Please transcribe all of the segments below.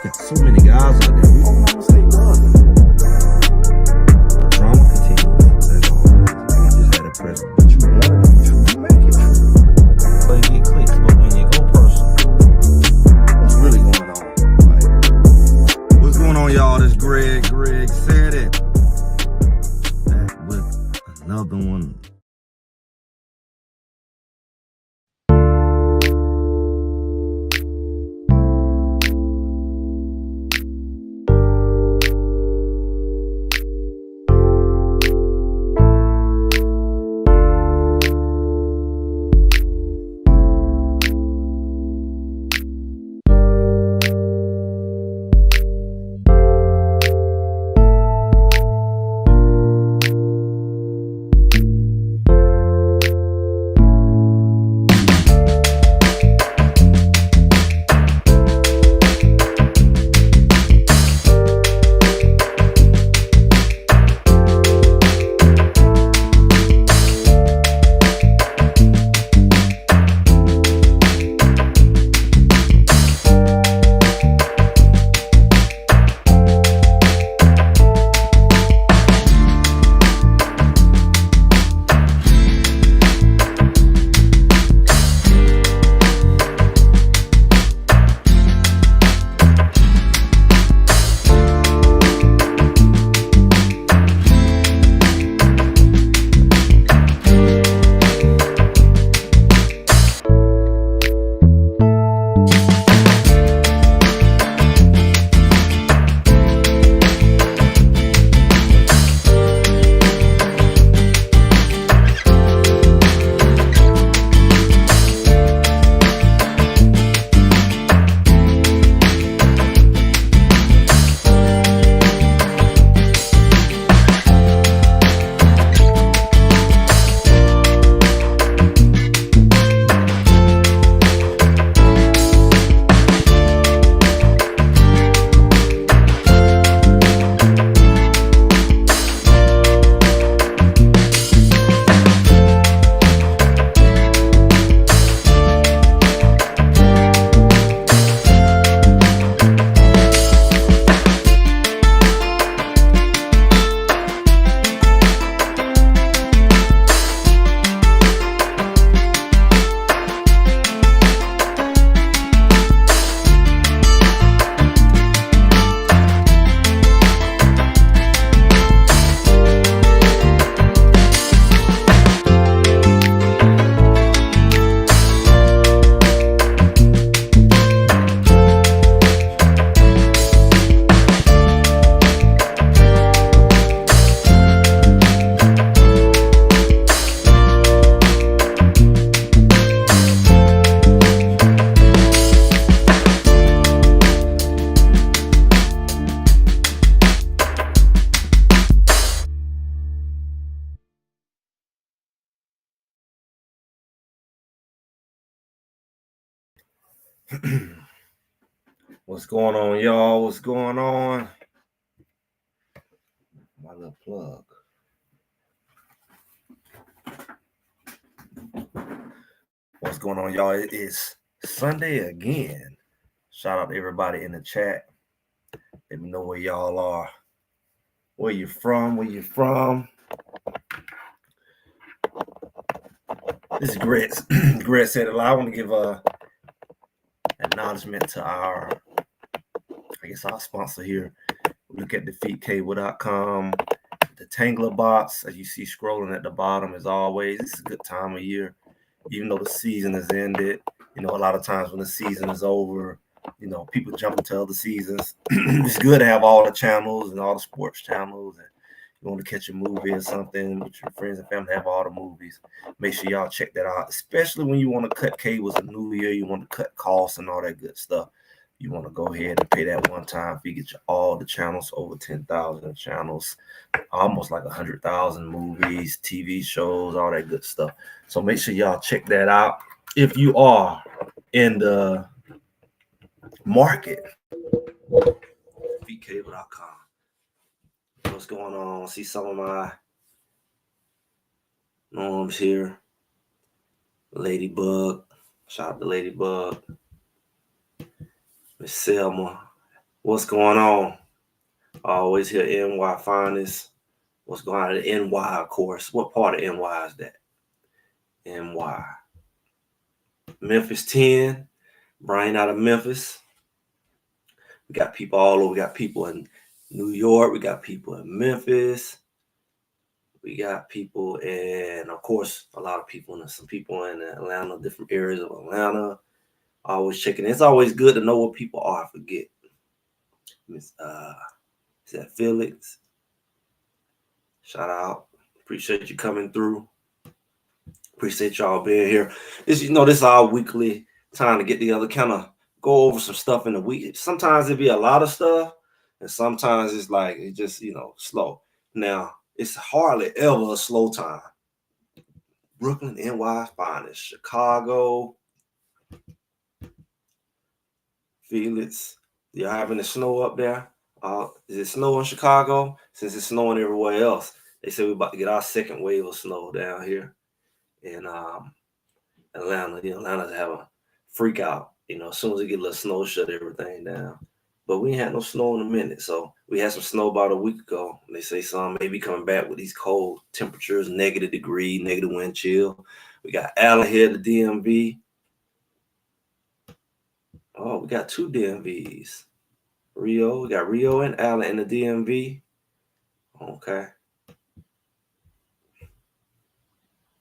It's so many guys out there. We don't want to stay loving. The drama continues as always. We just had a present, but you want it to be true. You make it true. But you get clicks, but when you go personal, what's really going on? Like, what's going on, y'all? This Greg said it. Back with another one. What's going on, y'all? What's going on? My little plug. What's going on, y'all? It is Sunday again. Shout out to everybody in the chat. Let me know where y'all are. Where you from? This is Greg. Greg said it. I want to give acknowledgement to our sponsor here. Look at defeatcable.com. The Tanggula box, as you see scrolling at the bottom, as always, it's a good time of year. Even though the season has ended, a lot of times when the season is over, people jump into other seasons. It's good to have all the channels and all the sports channels. And you want to catch a movie or something with your friends and family, have all the movies. Make sure y'all check that out, especially when you want to cut cables a new year, you want to cut costs and all that good stuff. You want to go ahead and pay that one-time fee, get you all the channels, over 10,000 channels, almost like 100,000 movies, TV shows, all that good stuff. So make sure y'all check that out. If you are in the market, defeatcable.com. What's going on? See some of my norms here. Ladybug. Shout out to Ladybug. Miss Selma. What's going on? I always hear NY finest. What's going on at NY, of course? What part of NY is that? NY. Memphis 10. Brian out of Memphis. We got people all over. We got people in New York. We got people in Memphis. We got people in, of course, a lot of people and some people in Atlanta, different areas of Atlanta. Always checking. It's always good to know what people are. I forget. Miss is that Felix? Shout out. Appreciate you coming through. Appreciate y'all being here. This is our weekly time to get together, kind of go over some stuff in the week. Sometimes it be a lot of stuff, and sometimes it's like it just slow. Now it's hardly ever a slow time. Brooklyn, NY finest, Chicago, Felix. Y'all having the snow up there? Is it snow in Chicago? Since it's snowing everywhere else, they say we're about to get our second wave of snow down here in Atlanta. Atlanta's have a freak out. As soon as it get a little snow, shut everything down. But we ain't had no snow in a minute. So we had some snow about a week ago. They say some may be coming back with these cold temperatures, -degree, negative wind chill. We got Allen here at the DMV. Oh, we got two DMVs. Rio, we got Rio and Allen in the DMV. Okay.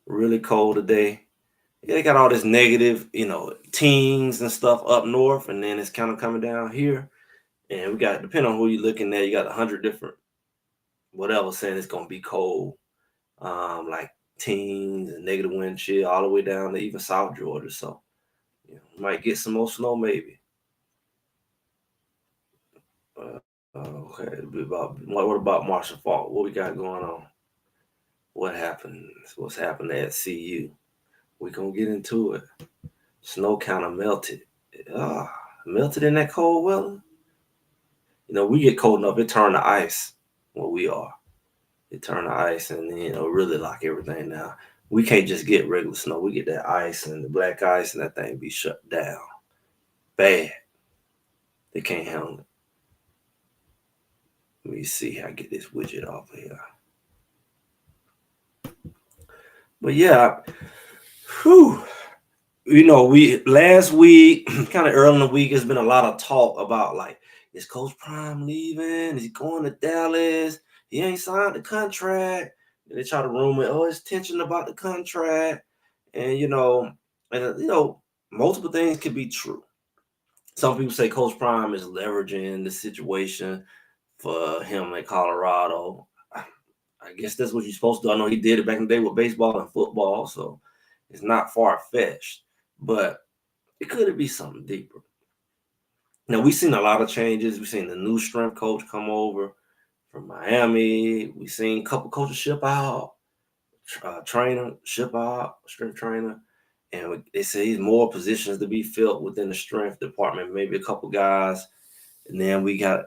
Really cold today. Yeah, they got all this negative, teens and stuff up north, and then it's kind of coming down here. And we got, depending on who you're looking at, you got 100 different whatever saying it's gonna be cold, like teens and negative wind chill all the way down to even South Georgia. So we might get some more snow maybe. Okay, what about Marshall Faulk? What we got going on? What happened? What's happening at CU? We gonna get into it. Snow kind of melted. Melted in that cold weather. We get cold enough, it turned to ice where we are. It turned to ice and really lock everything down. We can't just get regular snow. We get that ice and the black ice and that thing be shut down. Bad. They can't handle it. Let me see how I get this widget off of here. But yeah, whew. We last week, kind of early in the week, there's been a lot of talk about like, is Coach Prime leaving? Is he going to Dallas? He ain't signed the contract. And they try to rumor, it's tension about the contract. And multiple things could be true. Some people say Coach Prime is leveraging the situation for him in Colorado. I guess that's what you're supposed to do. I know he did it back in the day with baseball and football, so it's not far-fetched. But it could be something deeper. Now, we've seen a lot of changes. We've seen the new strength coach come over from Miami. We've seen a couple coaches ship out, trainer ship out, strength trainer. And they say he's more positions to be filled within the strength department, maybe a couple guys. And then we got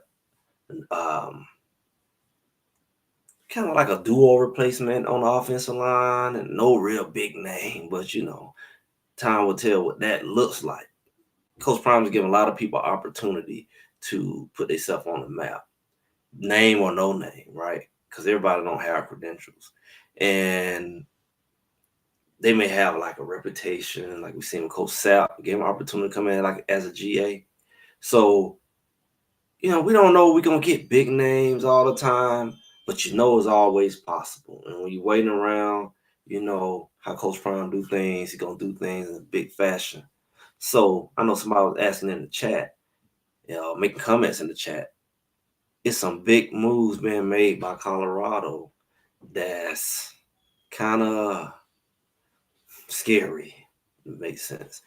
kind of like a duo replacement on the offensive line and no real big name, but time will tell what that looks like. Coach Prime is giving a lot of people opportunity to put themselves on the map, name or no name, right? Because everybody don't have credentials, and they may have like a reputation, like we seen with Coach Sapp, gave him an opportunity to come in like as a GA. So, we don't know we're gonna get big names all the time, but it's always possible. And when you're waiting around, how Coach Prime do things, he's gonna do things in a big fashion. So I know somebody was asking in the chat, making comments in the chat. It's some big moves being made by Colorado that's kind of scary. It makes sense.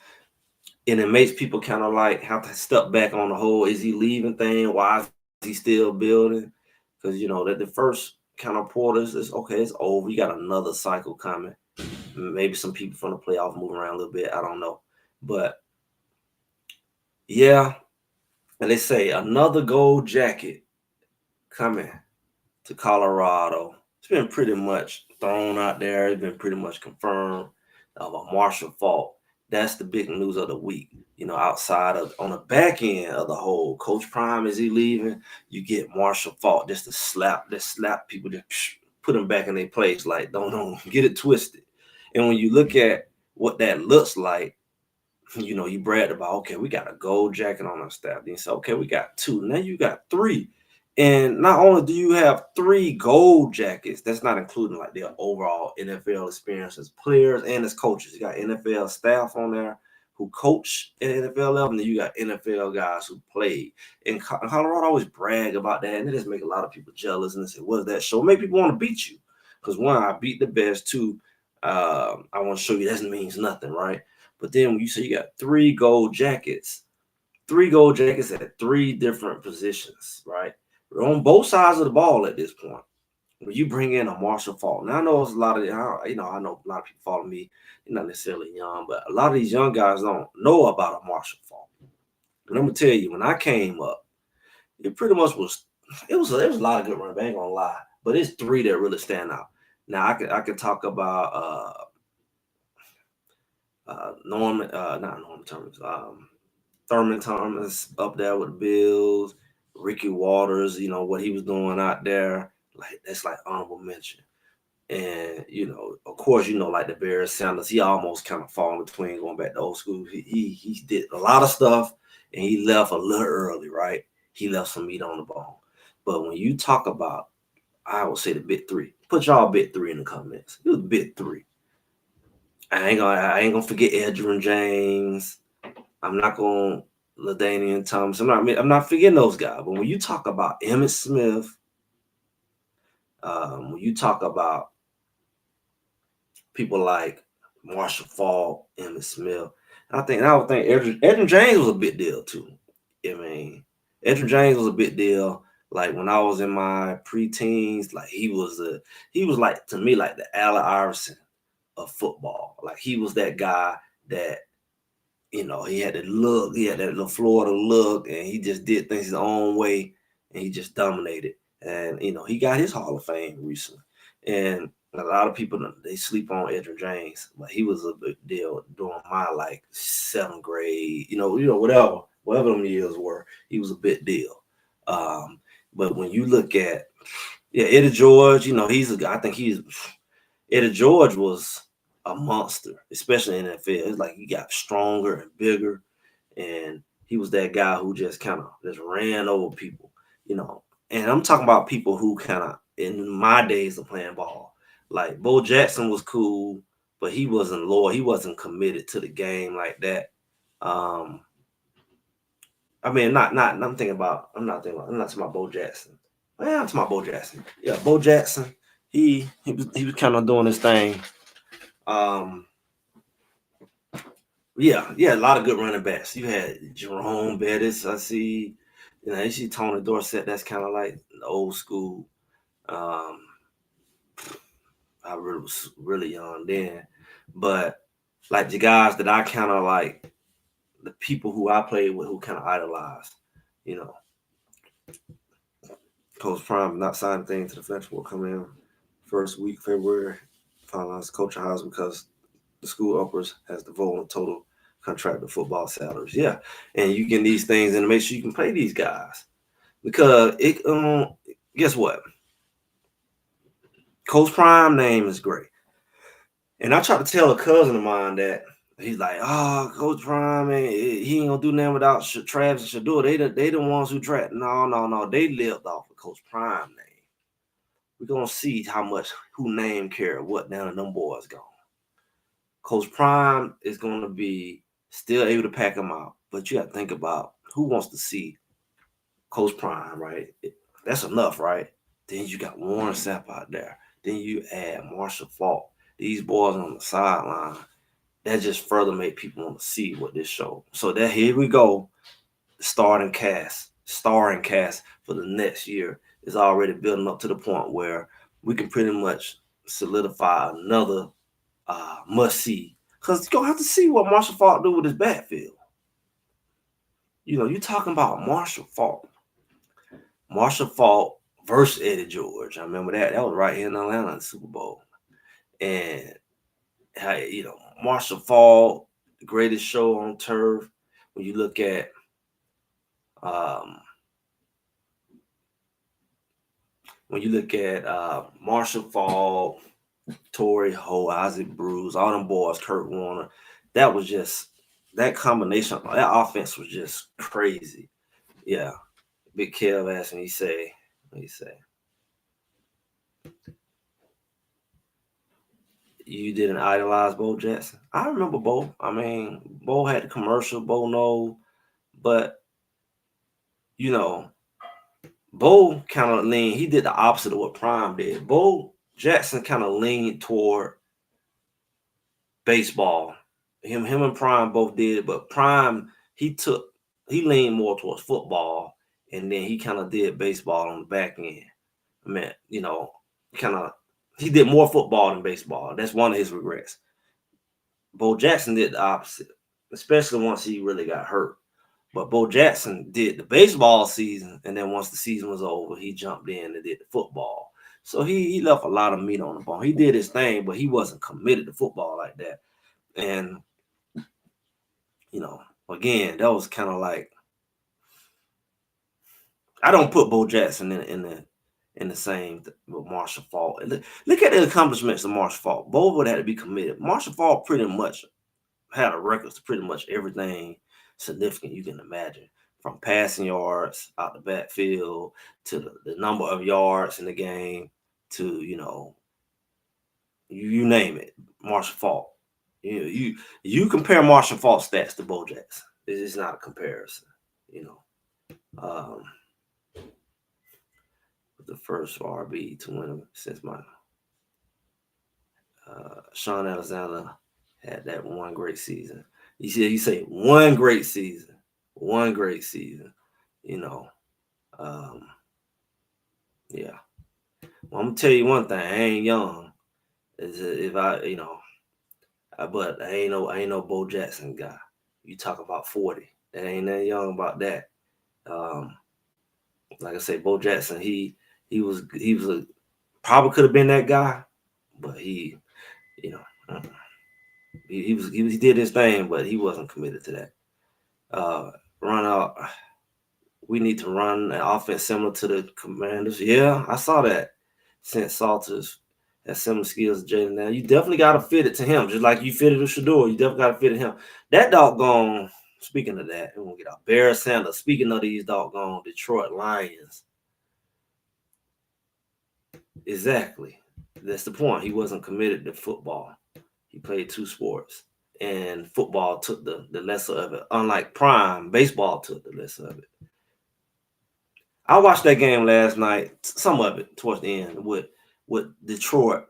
And it makes people kind of like have to step back on the whole, is he leaving thing? Why is he still building? Because, that the first kind of quarter is okay, it's over. You got another cycle coming. Maybe some people from the playoff moving around a little bit. I don't know. But yeah, and they say another gold jacket coming to Colorado. It's been pretty much thrown out there. It's been pretty much confirmed of a Marshall Faulk. That's the big news of the week. Outside of on the back end of the whole, Coach Prime, is he leaving? You get Marshall Faulk just to slap people, just put them back in their place. Like, don't get it twisted. And when you look at what that looks like, you bragged about, okay, we got a gold jacket on our staff. Then you say, okay, we got 2. Now you got 3. And not only do you have 3 gold jackets, that's not including like their overall NFL experience as players and as coaches. You got NFL staff on there who coach at NFL level, and then you got NFL guys who played. And Colorado always brag about that, and it just make a lot of people jealous. And they say, what does that show? Make people want to beat you. Because 1, I beat the best. 2, I want to show you that means nothing, right? But then when you say you got 3 gold jackets at 3 different positions, right? We're on both sides of the ball at this point. When you bring in a Marshall Faulk, now I know it's a lot of, I know a lot of people follow me. They're not necessarily young, but a lot of these young guys don't know about a Marshall Faulk. And I'm gonna tell you, when I came up, it pretty much was. There was a lot of good running. I ain't gonna lie, but it's 3 that really stand out. Now I could talk about not Norman Thomas, Thurman Thomas up there with the Bills, Ricky Waters, what he was doing out there, like that's like honorable mention. And of course, like the Barry Sanders, he almost kind of fall in between going back to old school. He did a lot of stuff and he left a little early, right? He left some meat on the bone. But when you talk about, I would say the big 3. Put y'all big 3 in the comments. It was big 3. I ain't gonna forget Edgerrin James. I'm not gonna LaDainian Thomas. I'm not forgetting those guys. But when you talk about Emmitt Smith, when you talk about people like Marshall Faulk, Emmitt Smith, I would think Edgerrin James was a big deal too. I mean, Edgerrin James was a big deal. Like when I was in my preteens, like he was like, to me, like the Allen Iverson of football. Like he was that guy that, he had that look, he had that little Florida look, and he just did things his own way, and he just dominated. And he got his Hall of Fame recently. And a lot of people, they sleep on Edgerrin James, but he was a big deal during my like 7th grade, whatever them years were. He was a big deal. But when you look at, Eddie George, I think Eddie George was a monster, especially in the NFL. It's like he got stronger and bigger, and he was that guy who just kind of just ran over people, And I'm talking about people who kind of, in my days of playing ball, like Bo Jackson was cool, but he wasn't loyal. He wasn't committed to the game like that. I mean, I'm not talking about Bo Jackson. Well, I'm talking about Bo Jackson. Yeah, Bo Jackson. He was kind of doing his thing. A lot of good running backs. You had Jerome Bettis. I see, you see Tony Dorsett. That's kind of like the old school. I was really young then, but like the guys that I kind of like, the people who I played with, who kind of idolized, Coach Prime not signing things to the flexible will come in first week February. Finalized coaching house because the school uppers has the vote on total contracted football salaries. Yeah, and you get these things and make sure you can pay these guys, because it. Guess what? Coach Prime name is great, and I tried to tell a cousin of mine that he's like, "Oh, Coach Prime, man, he ain't gonna do nothing without Travis and Shador. They the ones who trapped. No. They lived off of Coach Prime name. We're gonna see who name care what none of them boys gone. Coach Prime is gonna be still able to pack them out, but you got to think about who wants to see Coach Prime, right? That's enough, right? Then you got Warren Sapp out there. Then you add Marshall Faulk. These boys on the sideline. That just further make people want to see what this show. So that here we go. The starring cast for the next year is already building up to the point where we can pretty much solidify another must see. Because you're going to have to see what Marshall Faulk do with his backfield. You're talking about Marshall Faulk. Marshall Faulk versus Eddie George. I remember that. That was right here in Atlanta in the Super Bowl. And, Marshall Faulk, the greatest show on turf. When you look at Marshall Faulk, Torrey Ho, Isaac Bruce, all them boys, Kurt Warner, that was just that combination. That offense was just crazy. Yeah. Big Kev asked me, what he say? You didn't idolize Bo Jackson? I remember Bo. I mean, Bo had the commercial, Bo know, but you know, Bo kind of leaned, he did the opposite of what Prime did. Bo Jackson kind of leaned toward baseball. Him and Prime both did, but Prime, he leaned more towards football, and then he kind of did baseball on the back end. I mean, he did more football than baseball. That's one of his regrets. Bo Jackson did the opposite, especially once he really got hurt. But Bo Jackson did the baseball season, and then once the season was over, he jumped in and did the football. So he left a lot of meat on the bone. He did his thing, but he wasn't committed to football like that. And again, that was kind of like, I don't put Bo Jackson in the same with Marshall Faulk. Look at the accomplishments of Marshall Faulk. Bo would have to be committed. Marshall Faulk pretty much had a record to pretty much everything significant you can imagine, from passing yards out the backfield to the number of yards in the game to you name it. Marshall Faulk. You compare Marshall Faulk stats to Bo Jackson. It's not a comparison. The first RB to win since my Sean Alexander had that one great season. You say one great season. Yeah. Well, I'm gonna tell you one thing. I ain't young. But I ain't no Bo Jackson guy. You talk about 40. That ain't that young about that. Like I say, Bo Jackson, he probably could have been that guy, but he did his thing, but he wasn't committed to that. Run out. We need to run an offense similar to the Commanders. Yeah, I saw that. Since Salters has similar skills to Jalen, now you definitely got to fit it to him, just like you fitted to Shador. You definitely got to fit it him. That doggone. Speaking of that, we're gonna get out. Barry Sanders. Speaking of these doggone Detroit Lions. Exactly. That's the point. He wasn't committed to football. He played two sports, and football took the lesser of it. Unlike Prime, baseball took the lesser of it. I watched that game last night, some of it towards the end with Detroit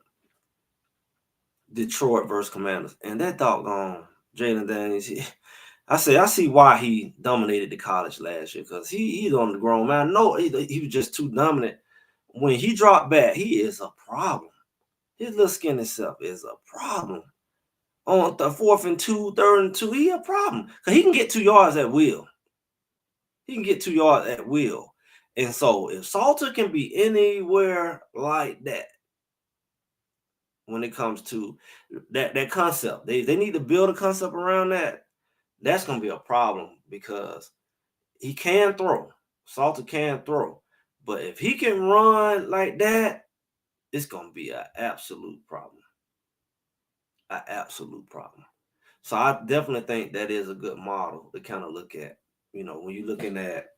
versus Commanders, and that doggone Jalen Daniels. I see why he dominated the college last year, because he's on the grown man. No, he was just too dominant. When he dropped back, he is a problem. His little skinny self is a problem. On the 4th and 2, 3rd and 2, he a problem, because he can get 2 yards at will. And so if Salter can be anywhere like that when it comes to that concept, they need to build a concept around that. That's going to be a problem, because he can throw. Salter can throw. But if he can run like that, it's going to be an absolute problem. So I definitely think that is a good model to kind of look at, when you're looking at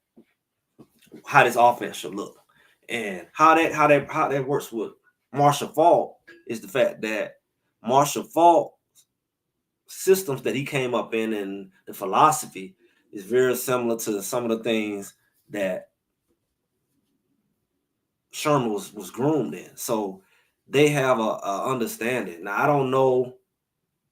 how this offense should look, and how that works with Marshall Faulk is the fact that Marshall Faulk systems that he came up in and the philosophy is very similar to some of the things that Sherman was groomed in. So they have a understanding. Now, I don't know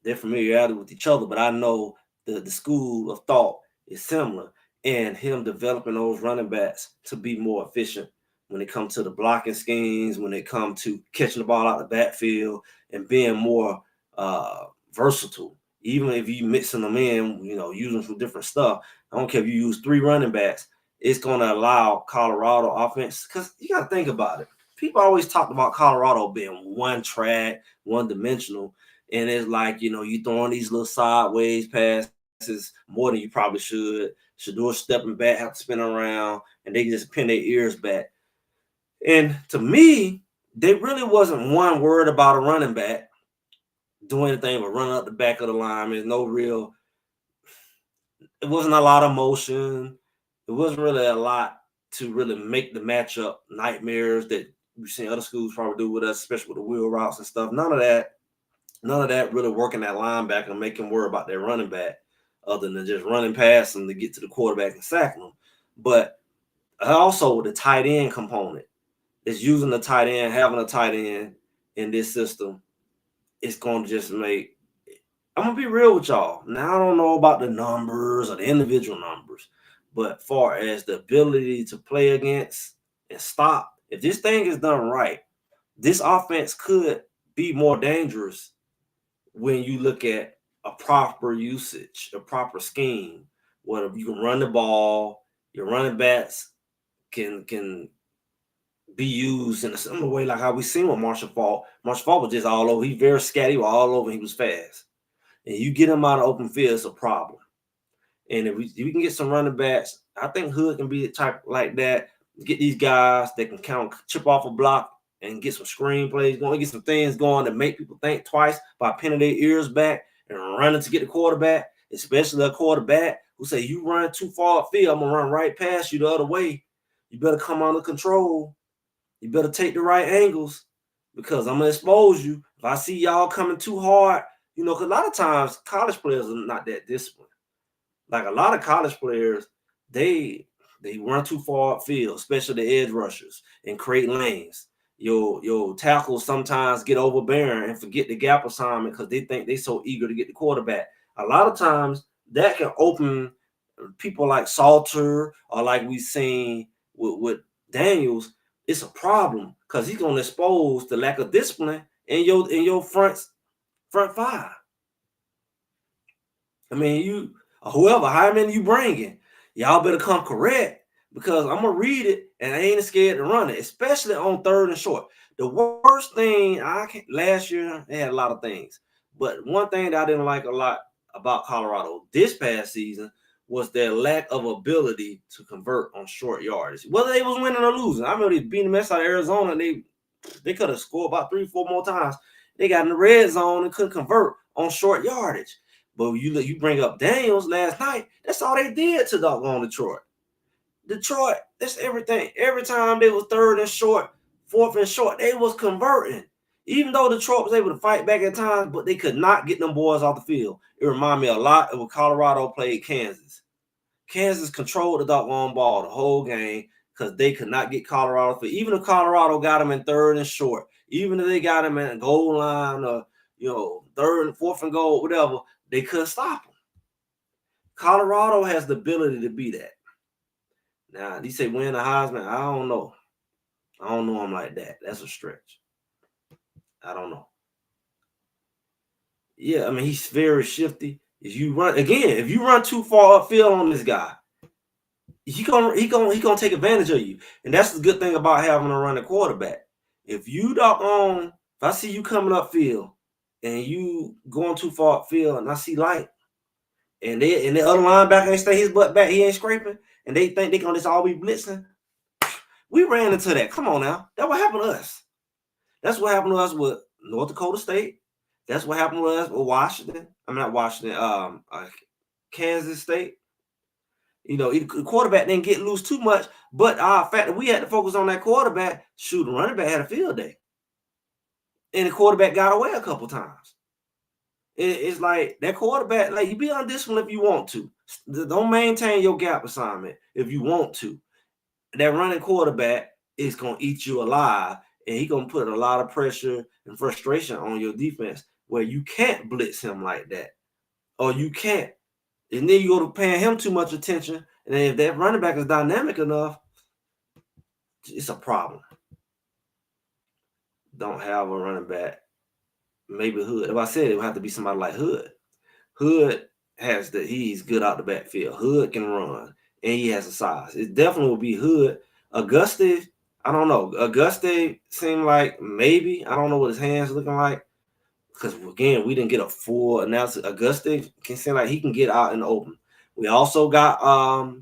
their familiarity with each other, but I know the school of thought is similar, and him developing those running backs to be more efficient when it comes to the blocking schemes, when it comes to catching the ball out the backfield, and being more versatile. Even if you mixing them in, using some different stuff. I don't care if you use 3 running backs, it's going to allow Colorado offense, because you got to think about it. People always talked about Colorado being one track, one dimensional. And it's like, you throwing these little sideways passes more than you probably should do a stepping back, have to spin around, and they just pin their ears back. And to me, they really wasn't one word about a running back doing anything but running up the back of the line. There's no real, it wasn't a lot of motion. It wasn't really a lot to really make the matchup nightmares that we've seen other schools probably do with us, especially with the wheel routes and stuff. None of that really working that linebacker and making worry about their running back, other than just running past them to get to the quarterback and sacking them. But also the tight end component is using the tight end, having a tight end in this system. It's going to just make. I'm gonna be real with y'all. Now I don't know about the numbers or the individual numbers, but far as the ability to play against and stop, if this thing is done right, this offense could be more dangerous when you look at a proper usage, a proper scheme, where you can run the ball, your running backs can be used in a similar way like how we seen with Marshall Faulk. Marshall Faulk was just all over. He's very scatty, all over. He was fast. And you get him out of open field, it's a problem. And if we can get some running backs, I think Hood can be the type like that. Get these guys that can kind of chip off a block and get some screenplays going, get some things going to make people think twice by pinning their ears back and running to get the quarterback, especially a quarterback who say, you run too far upfield, I'm going to run right past you the other way. You better come under control. You better take the right angles because I'm going to expose you. If I see y'all coming too hard, because a lot of times college players are not that disciplined. Like a lot of college players, they run too far upfield, especially the edge rushers, and create lanes. Your tackles sometimes get overbearing and forget the gap assignment because they think they're so eager to get the quarterback. A lot of times that can open people like Salter or like we've seen with Daniels. It's a problem because he's going to expose the lack of discipline in your front five. I mean, whoever, how many you bringing, y'all better come correct because I'm gonna read it and I ain't scared to run it, especially on third and short. The worst thing last year, they had a lot of things, but one thing that I didn't like a lot about Colorado this past season was their lack of ability to convert on short yardage. Whether they was winning or losing, I remember they beat the mess out of Arizona. And they could have scored about 3-4 more times. They got in the red zone and couldn't convert on short yardage. But you bring up Daniels last night, that's all they did to doggone Detroit. Detroit, that's everything. Every time they was third and short, fourth and short, they was converting. Even though Detroit was able to fight back at times, but they could not get them boys off the field. It reminded me a lot of when Colorado played Kansas. Kansas controlled the doggone ball the whole game because they could not get Colorado. Even if Colorado got them in third and short, even if they got them in a goal line or third and fourth and goal, whatever, they couldn't stop them. Colorado has the ability to be that. Now, they say win the Heisman. I don't know. I don't know him like that. That's a stretch. I don't know. Yeah, I mean, he's very shifty. If you run too far upfield on this guy, he gonna take advantage of you. And that's the good thing about having a running quarterback. If I see you coming upfield and you going too far upfield and I see light, and the other linebacker ain't stay his butt back, he ain't scraping, and they think they gonna just all be blitzing. We ran into that. Come on now. That's what happened to us. That's what happened to us with North Dakota State. That's what happened with us with Washington. I'm not Washington, Kansas State. The quarterback didn't get loose too much, but the fact that we had to focus on that quarterback, the running back had a field day. And the quarterback got away a couple times. It's like that quarterback, like you be undisciplined if you want to. Don't maintain your gap assignment if you want to. That running quarterback is going to eat you alive, and he's going to put a lot of pressure and frustration on your defense where you can't blitz him like that. Or you can't. And then you go to paying him too much attention, and then if that running back is dynamic enough, it's a problem. Don't have a running back. Maybe Hood. If I said it would have to be somebody like Hood. Hood he's good out the backfield. Hood can run, and he has a size. It definitely will be Hood. Auguste, I don't know. Auguste seemed like maybe. I don't know what his hands looking like. because again, we didn't get a full analysis. Augusta can seem like he can get out in the open. We also got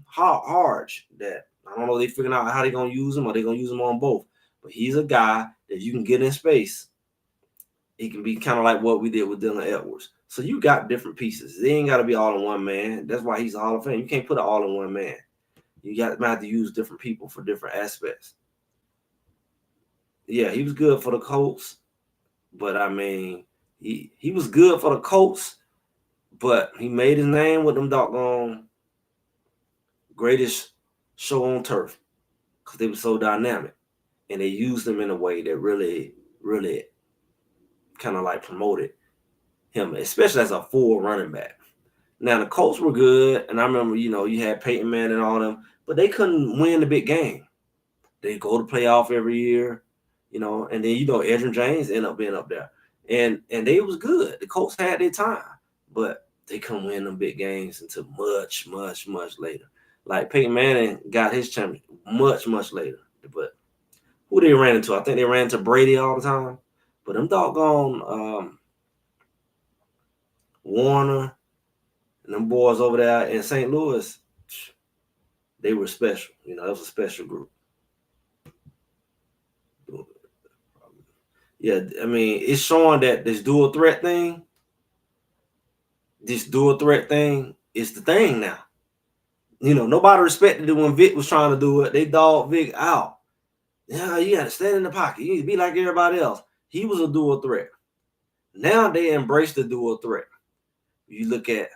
Harge that I don't know if they figuring out how they're gonna use him or they're gonna use him on both. But he's a guy that you can get in space. He can be kind of like what we did with Dylan Edwards. So you got different pieces. They ain't got to be all in one man. That's why he's a Hall of Fame. You can't put it all in one man. You might have to use different people for different aspects. Yeah, he was good for the Colts, but I mean, he was good for the Colts, but he made his name with them doggone greatest show on turf because they were so dynamic, and they used them in a way that really, really kind of like promoted him, especially as a full running back. Now the Colts were good, and I remember, you had Peyton Manning and all them, but they couldn't win the big game. They go to playoff every year, and then Edgerrin James ended up being up there, and they was good. The Colts had their time, but they couldn't win them big games until much, much, much later. Like Peyton Manning got his championship much, much later. But who they ran into? I think they ran into Brady all the time. But them doggone Warner and them boys over there in St. Louis, they were special. That was a special group. Yeah, I mean, it's showing that this dual threat thing is the thing now. Nobody respected it when Vic was trying to do it. They dogged Vic out. Yeah, you got to stand in the pocket. You need to be like everybody else. He was a dual threat. Now they embrace the dual threat. You look at,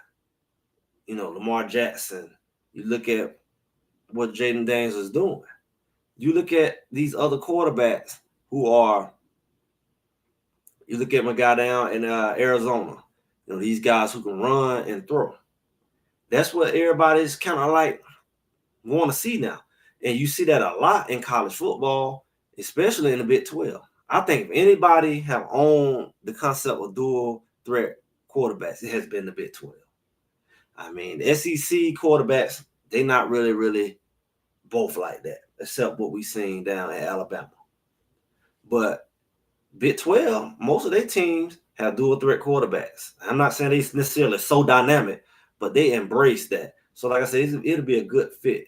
Lamar Jackson. You look at what Jaden Daniels is doing. You look at these other quarterbacks who are, you look at my guy down in Arizona. These guys who can run and throw. That's what everybody's kind of like want to see now. And you see that a lot in college football, especially in the Big 12. I think if anybody have owned the concept of dual threat quarterbacks, it has been the Big 12. I mean, the SEC quarterbacks, they not really both like that, except what we seen down at Alabama. But Big 12, most of their teams have dual threat quarterbacks. I'm not saying they necessarily so dynamic, but they embrace that. So like I said, it'll be a good fit.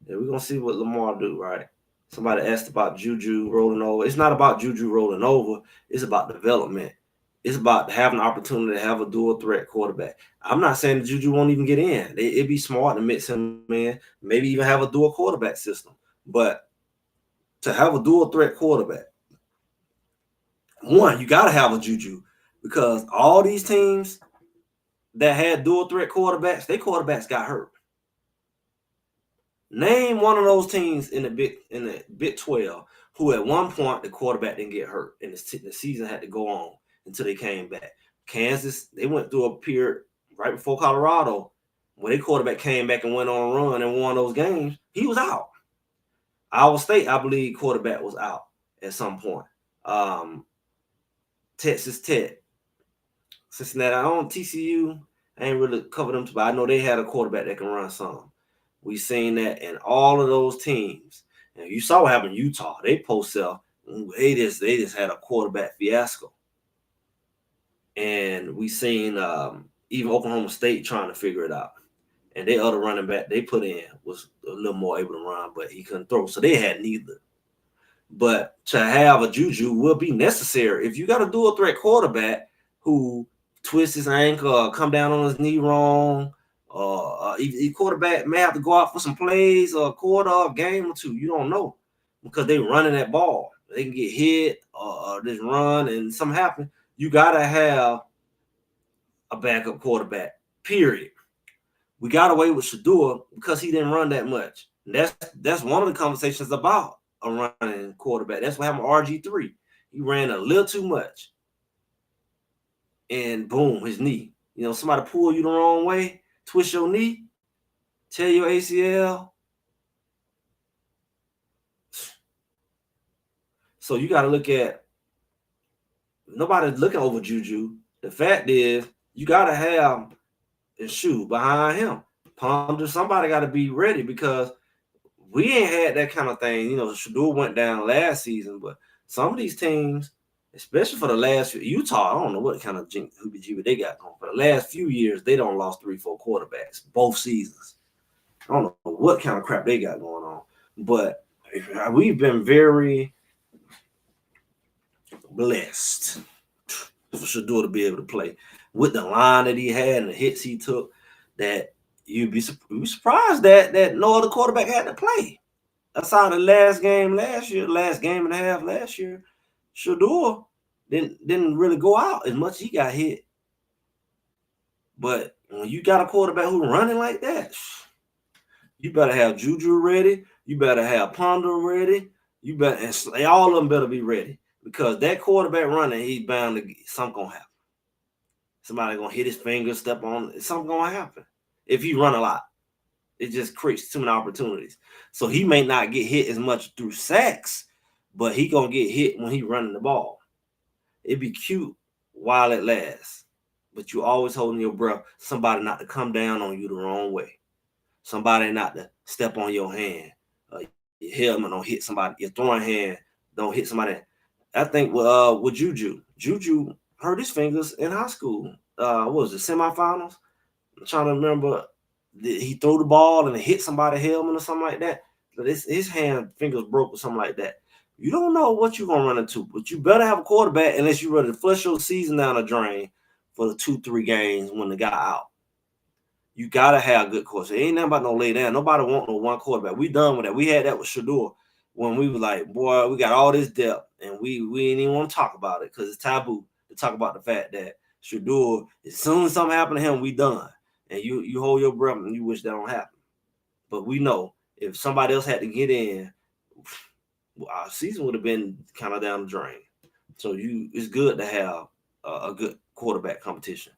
And we're going to see what Lamar do, right? Somebody asked about JuJu rolling over. It's not about JuJu rolling over. It's about development. It's about having the opportunity to have a dual threat quarterback. I'm not saying that JuJu won't even get in. It'd be smart to mix him in, maybe even have a dual quarterback system. But to have a dual threat quarterback, one, you got to have a JuJu, because all these teams that had dual threat quarterbacks, their quarterbacks got hurt. Name one of those teams in the Big 12 who at one point the quarterback didn't get hurt and the season had to go on until they came back. Kansas, they went through a period right before Colorado when their quarterback came back and went on a run and won those games. He was out. Iowa State, I believe, quarterback was out at some point. Texas Tech, Cincinnati, TCU, I ain't really covered them, but I know they had a quarterback that can run some. We seen that in all of those teams. And you saw what happened in Utah. They post-self, they just had a quarterback fiasco. And we seen even Oklahoma State trying to figure it out. And their other running back they put in was a little more able to run, but he couldn't throw. So they had neither. But to have a JuJu will be necessary. If you got a dual threat quarterback who twists his ankle or come down on his knee wrong, the quarterback may have to go out for some plays or a quarter or a game or two. You don't know, because they running that ball. They can get hit or just run and something happen. You got to have a backup quarterback, period. We got away with Shador because he didn't run that much. And that's one of the conversations about a running quarterback. That's what happened to RG3. He ran a little too much. And boom, his knee. Somebody pull you the wrong way, twist your knee, tear your ACL. So you got to look at, nobody's looking over JuJu. The fact is, you got to have a shoe behind him. Somebody got to be ready, because we ain't had that kind of thing. Shador went down last season, but some of these teams, especially for the last Utah. I don't know what kind of hoobie they got going. For the last few years, they don't lost 3-4 quarterbacks both seasons. I don't know what kind of crap they got going on, but we've been very blessed for Shador to be able to play with the line that he had and the hits he took. That you'd be surprised that no other quarterback had to play. Outside the last game and a half last year, Shador didn't really go out as much. He got hit, but when you got a quarterback who's running like that, you better have JuJu ready. You better have Ponder ready. You better, and all of them better be ready, because that quarterback running, he's bound to something gonna happen. Somebody gonna hit his finger, step on, something gonna happen. If he run a lot, it just creates too many opportunities. So he may not get hit as much through sacks, but he gonna get hit when he running the ball. It'd be cute while it lasts, but you always holding your breath. Somebody not to come down on you the wrong way. Somebody not to step on your hand. Your helmet don't hit somebody. Your throwing hand don't hit somebody. I think with JuJu hurt his fingers in high school. What was it, semifinals? I'm trying to remember. He threw the ball and it hit somebody's helmet or something like that. His hand fingers broke or something like that. You don't know what you're gonna run into, but you better have a quarterback unless you're ready to flush your season down the drain for the 2-3 games when the guy out. You gotta have good coaches. It ain't nothing about no lay down. Nobody want no one quarterback. We done with that. We had that with Shador when we were like, boy, we got all this depth, and we ain't even want to talk about it because it's taboo to talk about the fact that Shador, as soon as something happened to him, we done. And you hold your breath and you wish that don't happen. But we know if somebody else had to get in, our season would have been kind of down the drain. So it's good to have a good quarterback competition.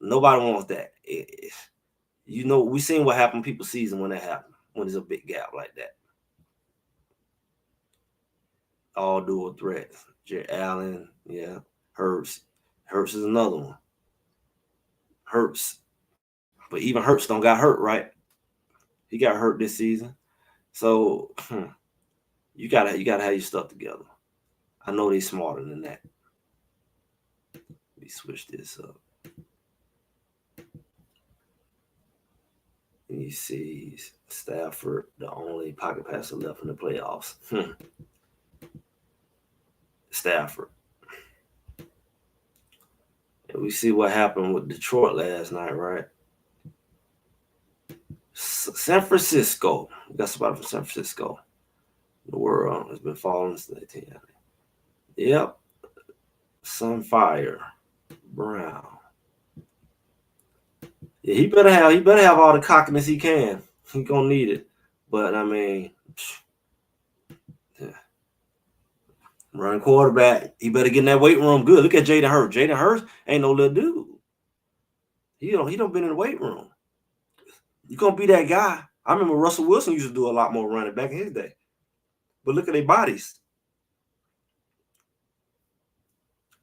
Nobody wants that. We seen what happened people's season when that happened, when there's a big gap like that. All dual threats. Jerry Allen, yeah. Hurts is another one. Hurts. But even Hurts don't got hurt, right? He got hurt this season. So you gotta have your stuff together. I know they smarter than that. Let me switch this up. You see Stafford, the only pocket passer left in the playoffs. Stafford. And we see what happened with Detroit last night, right? San Francisco. We got somebody from San Francisco. The world has been falling since 18. Yep. Sunfire Brown. Yeah, he better have all the cockiness he can. He gonna need it. But I mean, yeah. Running quarterback, he better get in that weight room good. Look at Jalen Hurts. Jalen Hurts ain't no little dude. He don't been in the weight room. You gonna be that guy. I remember Russell Wilson used to do a lot more running back in his day. But look at their bodies.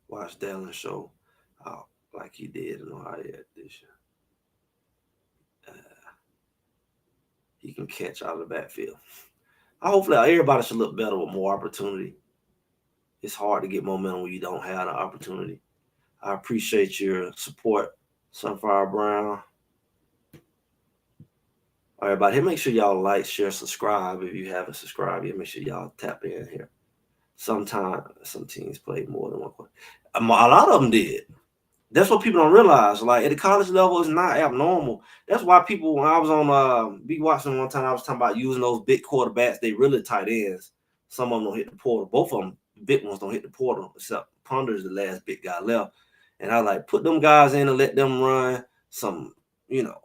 Watch Dallin show out like he did in Ohio this year. He can catch out of the backfield. Hopefully everybody should look better with more opportunity. It's hard to get momentum when you don't have the opportunity. I appreciate your support, Sunfire Brown. All right, everybody, make sure y'all like, share, subscribe. If you haven't subscribed yet, make sure y'all tap in here. Sometimes some teams play more than one quarter. A lot of them did. That's what people don't realize. Like at the college level, it's not abnormal. That's why people, when I was on Be Watching one time, I was talking about using those big quarterbacks. They really tight ends. Some of them don't hit the portal. Both of them, big ones, don't hit the portal. Except Ponder's the last big guy left. And I like put them guys in and let them run some,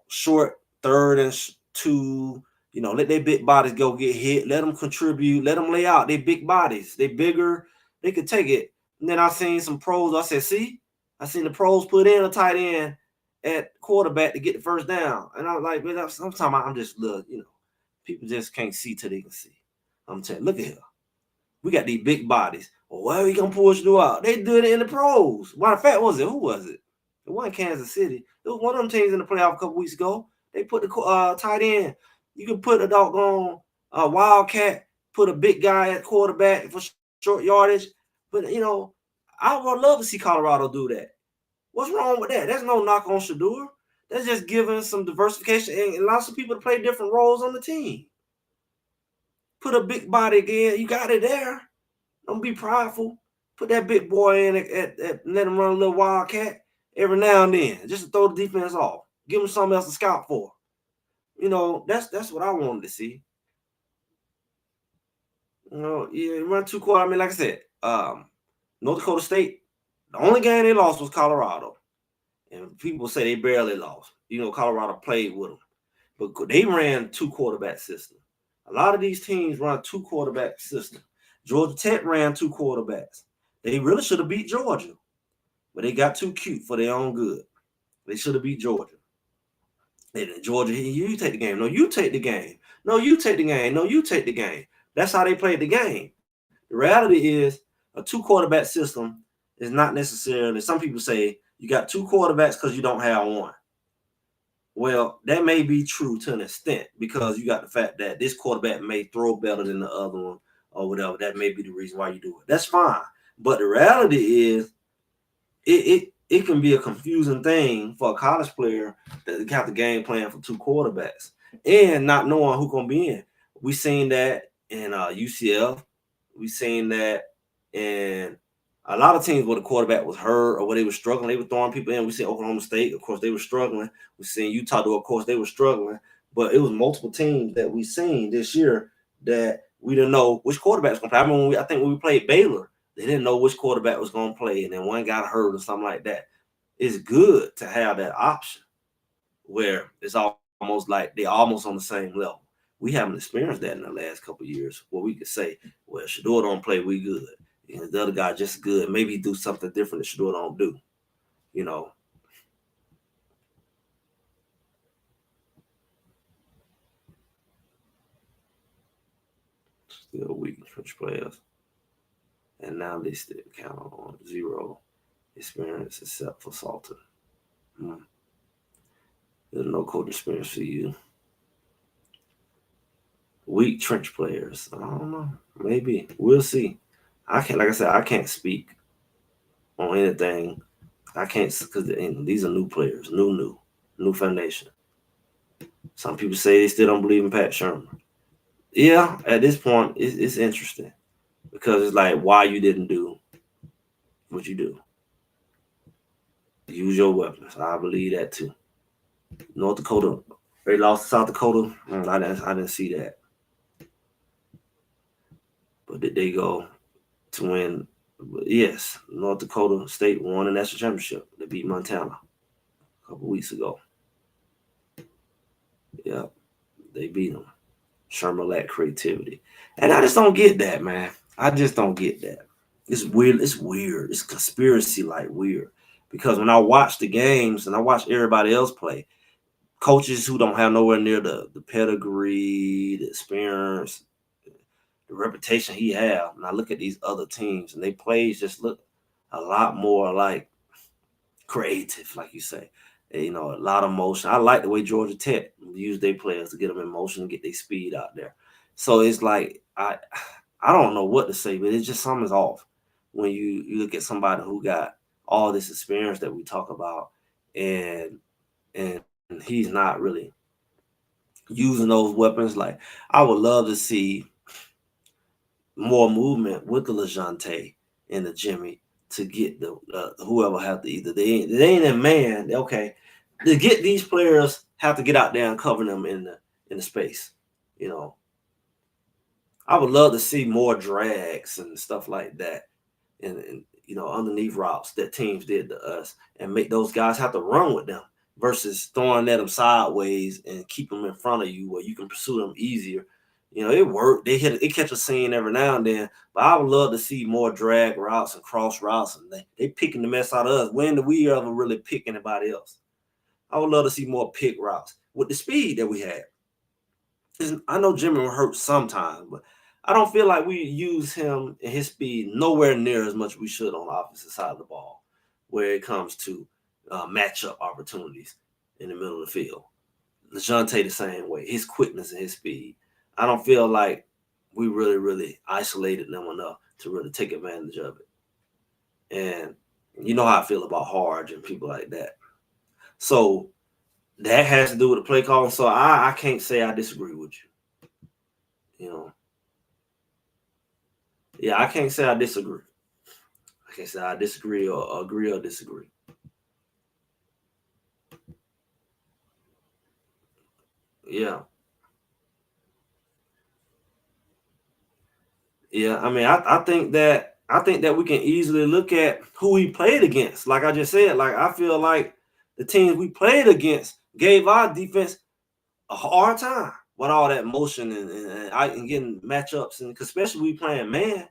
short 3rd and 2. Let their big bodies go get hit. Let them contribute. Let them lay out. They big bodies. They bigger. They could take it. And then I seen some pros. I said, see? I seen the pros put in a tight end at quarterback to get the first down. And I was like, man, sometimes I'm just, people just can't see till they can see. I'm telling you, look at here. We got these big bodies. Well, why are we going to push you out? They did it in the pros. Matter of fact, who was it? It wasn't Kansas City. It was one of them teams in the playoff a couple weeks ago. They put the tight end. You can put a doggone Wildcat, put a big guy at quarterback for short yardage. But, I would love to see Colorado do that. What's wrong with that? There's no knock on Shedeur. That's just giving some diversification and allows some people to play different roles on the team. Put a big body again. You got it there. Don't be prideful. Put that big boy in at let him run a little wildcat every now and then, just to throw the defense off. Give him something else to scout for. That's what I wanted to see. Run 2 quarters. I mean, like I said, North Dakota State, the only game they lost was Colorado. And people say they barely lost. Colorado played with them. But they ran 2 quarterback system. A lot of these teams run 2 quarterback system. Georgia Tech ran 2 quarterbacks. They really should have beat Georgia. But they got too cute for their own good. They should have beat Georgia. And Georgia, you take the game. No, you take the game. No, you take the game. No, you take the game. That's how they played the game. The reality is a 2 quarterback system is not necessarily, some people say you got 2 quarterbacks because you don't have one. Well, that may be true to an extent because you got the fact that this quarterback may throw better than the other one or whatever. That may be the reason why you do it. That's fine. But the reality is it can be a confusing thing for a college player that got the game plan for 2 quarterbacks and not knowing who's going to be in. We seen that in UCF. We seen that in a lot of teams where the quarterback was hurt or where they were struggling. They were throwing people in. We see Oklahoma State, of course, they were struggling. We seen Utah, though, of course, they were struggling. But it was multiple teams that we seen this year that we didn't know which quarterback was going to play. I mean, I think when we played Baylor, they didn't know which quarterback was going to play, and then one got hurt or something like that. It's good to have that option where it's almost like they're almost on the same level. We haven't experienced that in the last couple of years where we could say, well, Shedeur don't play, we good. And the other guy just good. Maybe do something different that Shedeur don't do. Still weak French players. And now they still count on 0 experience except for Salter. There's no coach experience for you. Weak trench players. I don't know. Maybe. We'll see. I can't speak on anything. I can't, because these are new players, new foundation. Some people say they still don't believe in Pat Shermer. Yeah, at this point, it's interesting because it's like why you didn't do what you do. Use your weapons. I believe that too. North Dakota, they lost to South Dakota. I didn't see that. But did they go to win? Yes, North Dakota State won the national championship. They beat Montana a couple weeks ago. Yeah, they beat them. Shermer lacked creativity. And I just don't get that, man. I just don't get that. It's weird. It's weird. It's conspiracy-like weird. Because when I watch the games and I watch everybody else play, coaches who don't have nowhere near the pedigree, the experience, the reputation he have, and I look at these other teams and they plays just look a lot more like creative, like you say. A lot of motion. I like the way Georgia Tech use their players to get them in motion and get their speed out there. So it's like I don't know what to say, but it's just something's off when you look at somebody who got all this experience that we talk about, and he's not really using those weapons. Like I would love to see more movement with the LeJohntay and the Jimmy to get the whoever have to either they ain't a man. Okay, to get these players have to get out there and cover them in the space. I would love to see more drags and stuff like that, and underneath routes that teams did to us, and make those guys have to run with them versus throwing at them sideways and keep them in front of you where you can pursue them easier. It worked. It catch a scene every now and then, but I would love to see more drag routes and cross routes, and they picking the mess out of us. When do we ever really pick anybody else? I would love to see more pick routes with the speed that we had. I know Jimmy will hurt sometimes, but I don't feel like we use him and his speed nowhere near as much as we should on the opposite side of the ball, where it comes to matchup opportunities in the middle of the field. LeJohntay the same way, his quickness and his speed. I don't feel like we really, really isolated them enough to really take advantage of it. And you know how I feel about Harge and people like that. So that has to do with the play calling. So I can't say I disagree with you. You know, yeah, I can't say I disagree. I can't say I disagree or agree or disagree. Yeah. Yeah, I mean, I think that we can easily look at who he played against. Like I just said, like I feel like the teams we played against gave our defense a hard time with all that motion and getting matchups, and 'cause especially we playing man,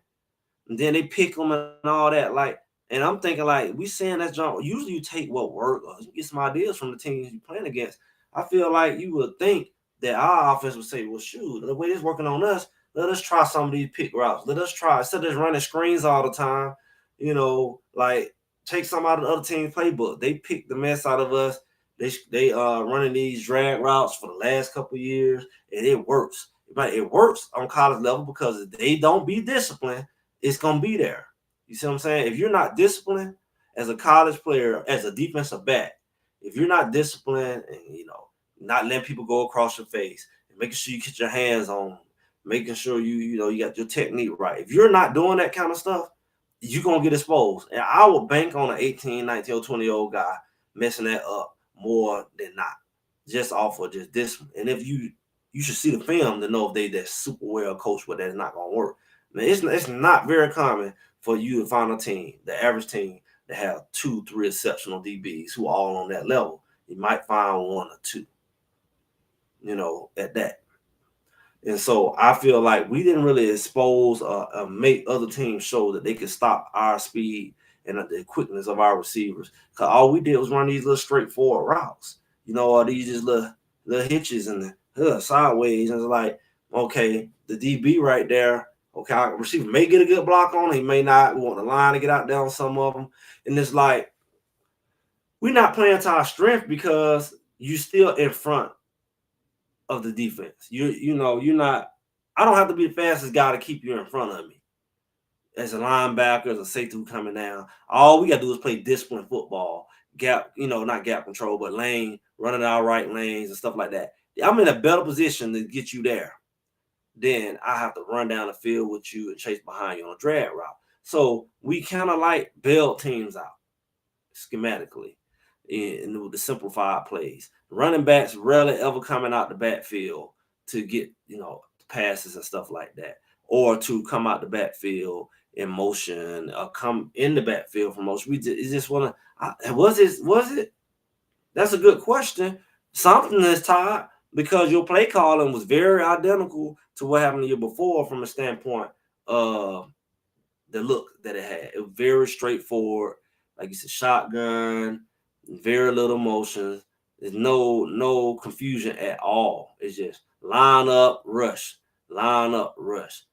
and then they pick them and all that. Like, and I'm thinking like we saying that John. Usually you take what work or you get some ideas from the teams you playing against. I feel like you would think that our offense would say, well, shoot, the way it's working on us, let us try some of these pick routes. Let us try instead of just running screens all the time. Like take some out of the other team's playbook. They pick the mess out of us. They running these drag routes for the last couple of years, and it works. But it works on college level because if they don't be disciplined, it's gonna be there. You see what I'm saying? If you're not disciplined as a college player, as a defensive back, if you're not disciplined and not letting people go across your face, and making sure you get your hands on them, making sure you got your technique right. If you're not doing that kind of stuff, you're gonna get exposed. And I would bank on an 18, 19, or 20-year-old guy messing that up more than not, just off of just discipline. And if you should see the film to know if they're super well coached, but that's not gonna work. Now, it's not very common for you to find a team, the average team, to have 2, 3 exceptional DBs who are all on that level. You might find 1 or 2, at that. And so I feel like we didn't really expose or make other teams show that they could stop our speed and the quickness of our receivers. Because all we did was run these little straightforward routes, or these just little hitches and the sideways. And it's like, okay, the DB right there, okay, our receiver may get a good block on, he may not. We want the line to get out there on some of them. And it's like, we're not playing to our strength because you still in front of the defense. You're not. I don't have to be the fastest guy to keep you in front of me. As a linebacker, as a safety coming down, all we got to do is play disciplined football. Gap, not gap control, but lane, running our right lanes and stuff like that. I'm in a better position to get you there. Then I have to run down the field with you and chase behind you on a drag route. So we kind of like bail teams out schematically in the simplified plays. Running backs rarely ever coming out the backfield to get passes and stuff like that, or to come out the backfield in motion, or come in the backfield for motion. We just want to. Was it? That's a good question. Something is tied because your play calling was very identical to what happened the year before from a standpoint of the look that it had. It was very straightforward, like you said, shotgun, very little motion. There's no confusion at all. It's just line up, rush, line up, rush.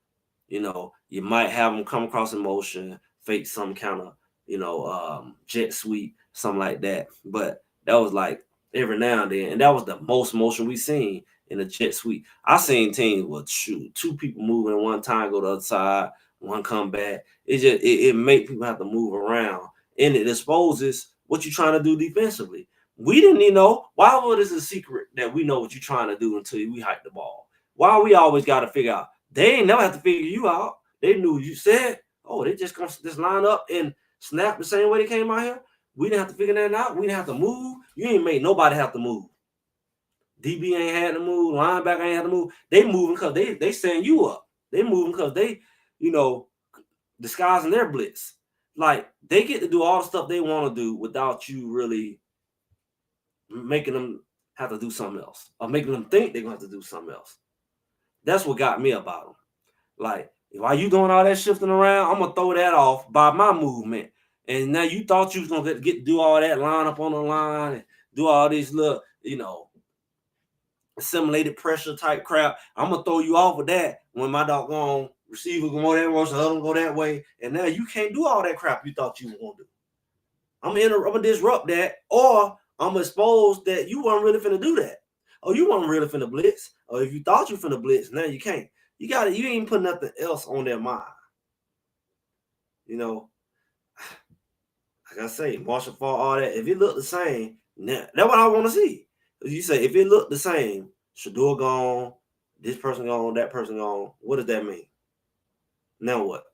You might have them come across in motion, fake some kind of jet sweep, something like that. But that was like every now and then, and that was the most motion we seen in a jet sweep. I seen teams with two people moving one time, go to the other side, one come back. It make people have to move around, and it exposes what you're trying to do defensively. We didn't even know. Why was it a secret that we know what you're trying to do until we hike the ball? Why we always got to figure out? They ain't never have to figure you out. They knew what you said. Oh, they just gonna just line up and snap the same way they came out here. We didn't have to figure that out. We didn't have to move. You ain't made nobody have to move. DB ain't had to move. Linebacker ain't had to move. They moving because they setting you up. They moving because they, disguising their blitz. Like they get to do all the stuff they want to do without you really making them have to do something else or making them think they're going to have to do something else. That's what got me about them. Like, while you doing all that shifting around, I'm going to throw that off by my movement. And now you thought you was going to get do all that line up on the line and do all these little, assimilated pressure type crap. I'm going to throw you off of that when my doggone receiver go that way, so let them go that way. And now you can't do all that crap you thought you were going to do. I'm going to disrupt that, or I'm going to expose that you weren't really finna do that. Or you weren't really finna blitz. Or if you thought you finna blitz, now you can't. You ain't put nothing else on their mind. like I say, Marshall Faulk, all that. If it looked the same, now that's what I want to see. If you say if it looked the same, Shador gone, this person gone, that person gone. What does that mean? Now what?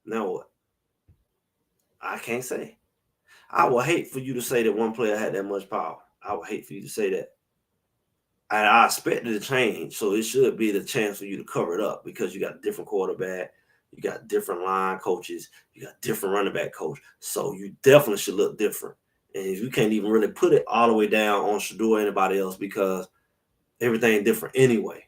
Now what? I can't say. I would hate for you to say that one player had that much power. I would hate for you to say that. And I expect it to change, so it should be the chance for you to cover it up because you got a different quarterback, you got different line coaches, you got different running back coach. So you definitely should look different. And you can't even really put it all the way down on Shador or anybody else because everything different anyway.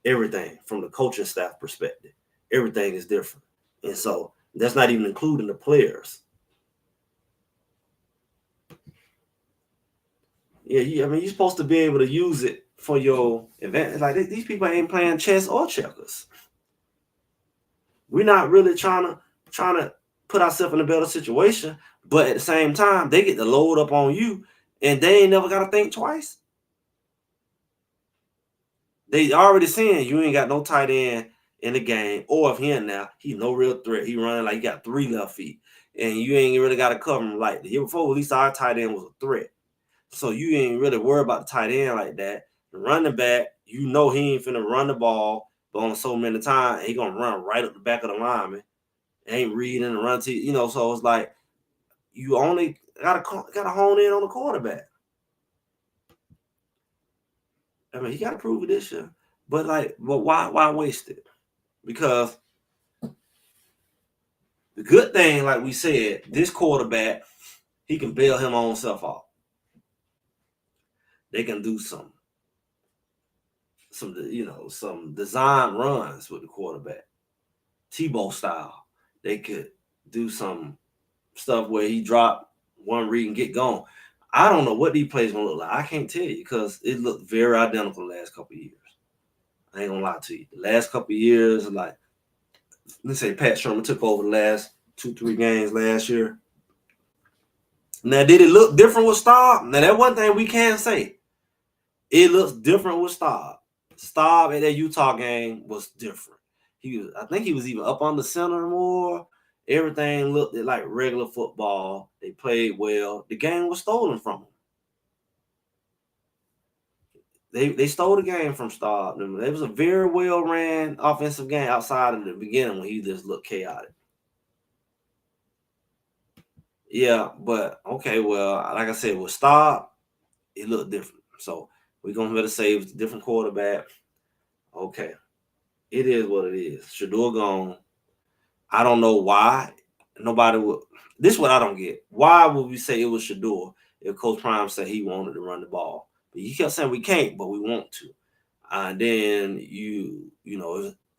Everything from the coaching staff perspective, everything is different. And so that's not even including the players. Yeah, I mean, you're supposed to be able to use it for your advantage. Like these people ain't playing chess or checkers. We're not really trying to put ourselves in a better situation, but at the same time, they get to load up on you, and they ain't never got to think twice. They already saying you ain't got no tight end in the game, or if he in now, he's no real threat. He running like he got 3 left feet, and you ain't really got to cover him like the year before. At least our tight end was a threat. So you ain't really worried about the tight end like that. The running back, you know he ain't finna run the ball, but on so many times he gonna run right up the back of the lineman. Ain't reading and run to so it's like you only gotta hone in on the quarterback. I mean, he gotta prove it this year. But why waste it? Because the good thing, like we said, this quarterback, he can bail him own self off. They can do some design runs with the quarterback, Tebow style. They could do some stuff where he drop one read and get gone. I don't know what these plays gonna look like. I can't tell you because it looked very identical the last couple of years. I ain't gonna lie to you. The last couple of years, like let's say Pat Sherman took over the last 2-3 games last year. Now, did it look different with Staub? Now, that one thing we can say. It looks different with Staub. Staub at that Utah game was different. I think he was even up on the center more. Everything looked like regular football. They played well. The game was stolen from them. They stole the game from Staub. It was a very well ran offensive game outside of the beginning when he just looked chaotic. Yeah, but okay, well, like I said, with Staub, it looked different. So we're gonna better say it was a different quarterback. Okay. It is what it is. Shador gone. I don't know why nobody would. This is what I don't get. Why would we say it was Shador if Coach Prime said he wanted to run the ball? But he kept saying we can't, but we want to. And then you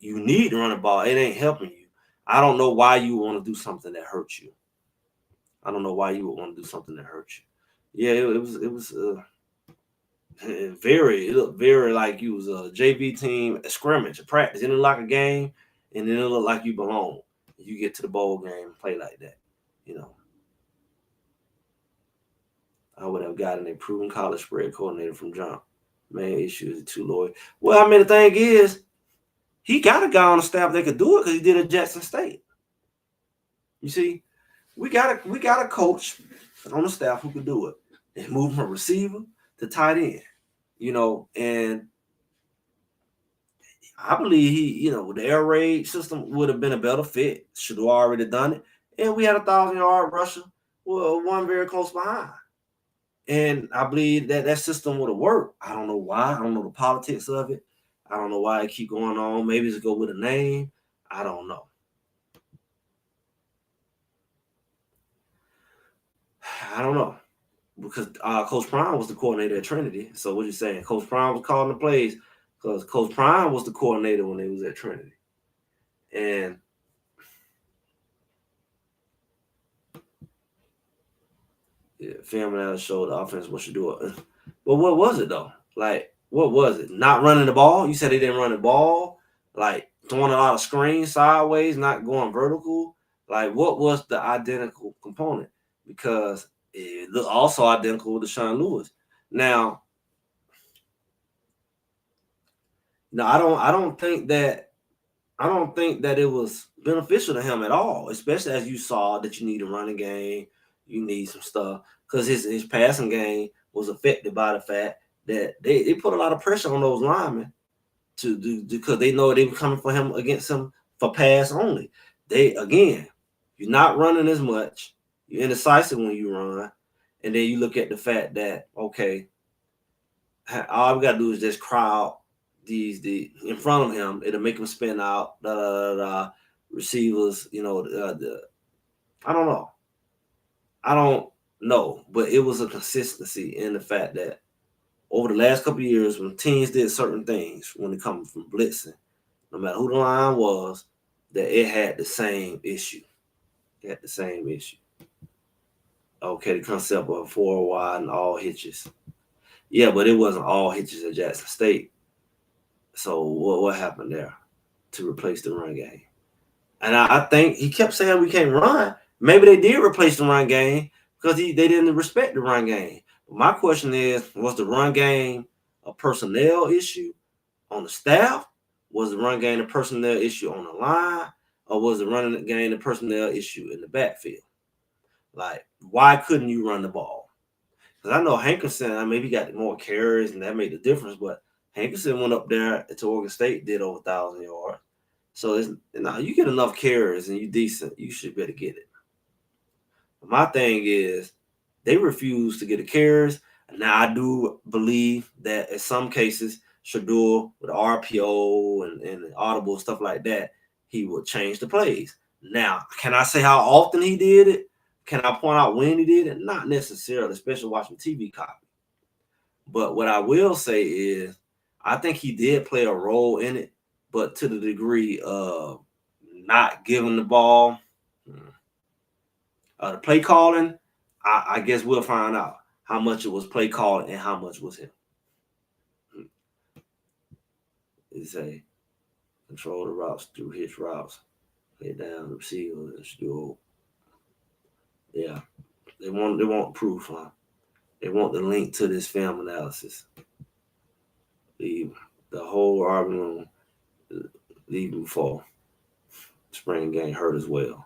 need to run the ball. It ain't helping you. I don't know why you want to do something that hurts you. I don't know why you would want to do something that hurts you. Yeah, it was it looked very like you was a JV team, a scrimmage, a practice. It looked like a game, and then it looked like you belong. You get to the bowl game and play like that. I would have gotten a proven college spread coordinator from jump. Man, issues too low. Well, I mean, the thing is, he got a guy on the staff that could do it because he did it at Jackson State. You see, we got a coach on the staff who could do it and move from receiver to tight end. And I believe the air raid system would have been a better fit. Should have already done it. And we had a 1,000-yard rusher, well, one very close behind. And I believe that system would have worked. I don't know why. I don't know the politics of it. I don't know why it keep going on. Maybe it's go with a name. I don't know. I don't know. Because Coach Prime was the coordinator at Trinity. So what you saying? Coach Prime was calling the plays because Coach Prime was the coordinator when they was at Trinity. And film analysis showed the offense what should do it. But what was it though? Like, what was it? Not running the ball? You said they didn't run the ball? Like throwing a lot of screens sideways, not going vertical? Like, what was the identical component? Because it looked also identical with Deshaun Lewis. Now, I don't think that I don't think that it was beneficial to him at all, especially as you saw that you need a running game, you need some stuff, because his passing game was affected by the fact that they put a lot of pressure on those linemen to do, because they know they were coming for him against him for pass only. You're not running as much, you're indecisive when you run, and then you look at the fact that, okay, all we gotta do is just crowd the in front of him. It'll make him spin out. Receivers, I don't know. I don't know, but it was a consistency in the fact that over the last couple of years, when teams did certain things, when it comes from blitzing, no matter who the line was, that it had the same issue. It had the same issue. Okay, the concept of 4 wide and all hitches. Yeah, but it wasn't all hitches at Jackson State. So what happened there to replace the run game? And I think he kept saying we can't run. Maybe they did replace the run game because they didn't respect the run game. But my question is, was the run game a personnel issue on the staff? Was the run game a personnel issue on the line? Or was the running game a personnel issue in the backfield? Like, why couldn't you run the ball? Because I know Hankerson, maybe got more carries and that made the difference, but Hankerson went up there to Oregon State, did over 1,000 yards. So you get enough carries and you decent, you should better get it. But my thing is, they refuse to get the carries. Now I do believe that in some cases, Shador with RPO and audible stuff like that, he will change the plays. Now, can I say how often he did it? Can I point out when he did it? Not necessarily, especially watching TV copy. But what I will say is, I think he did play a role in it, but to the degree of not giving the ball, the play calling, I guess we'll find out how much it was play calling and how much was him. They say control the routes through hitch routes, lay down the receiver, and yeah, they want proof, huh? They want the link to this film analysis. The whole argument leaving for spring game hurt as well.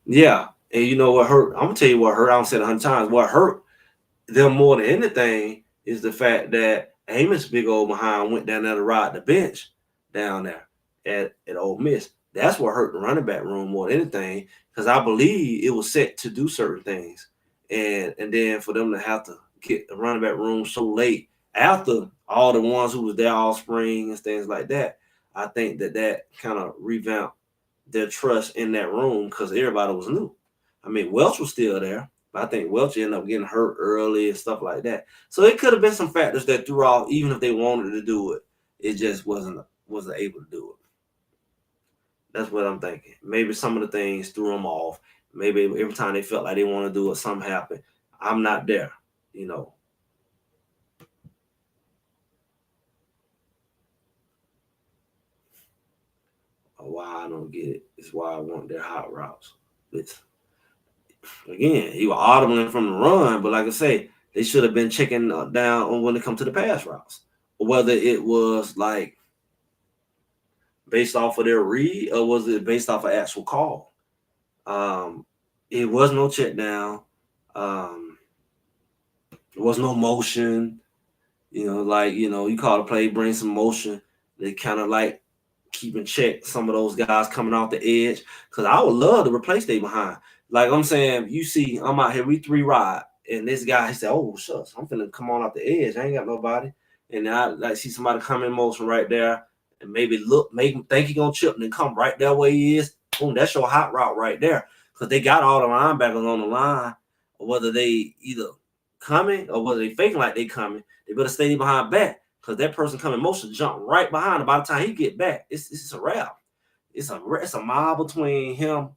Yeah, and you know what hurt? I'm gonna tell you what hurt. I don't say it 100 times. What hurt them more than anything is the fact that Amos big old behind went down there to ride the bench down there at Ole Miss. That's what hurt the running back room more than anything, because I believe it was set to do certain things, and then for them to have to get the running back room so late after all the ones who was there all spring and things like that, I think that kind of revamped their trust in that room because everybody was new. I mean, Welch was still there, but I think Welch ended up getting hurt early and stuff like that. So it could have been some factors that threw off, even if they wanted to do it, it just wasn't able to do it. That's what I'm thinking. Maybe some of the things threw them off. Maybe every time they felt like they want to do it, something happened. I'm not there, Why I don't get it is why I want their hot routes. Again, he was audibling from the run, but like I say, they should have been checking down on when it comes to the pass routes. Whether it was like based off of their read or was it based off of actual call. It was no check down. There was no motion. You call a play, bring some motion. They kind of like keep in check some of those guys coming off the edge. Because I would love to replace they behind. Like I'm saying, you see, I'm out here, we 3 ride. And this guy, he said, oh, shucks, I'm finna come on off the edge. I ain't got nobody. And I like see somebody come in motion right there and maybe make him think he gonna chip and then come right there where he is. Boom, that's your hot route right there. Because they got all the linebackers on the line, or whether they either coming or whether they faking like they coming, they better stay behind back. Because that person coming motion jump right behind him. By the time he get back, it's a wrap. It's a mile between him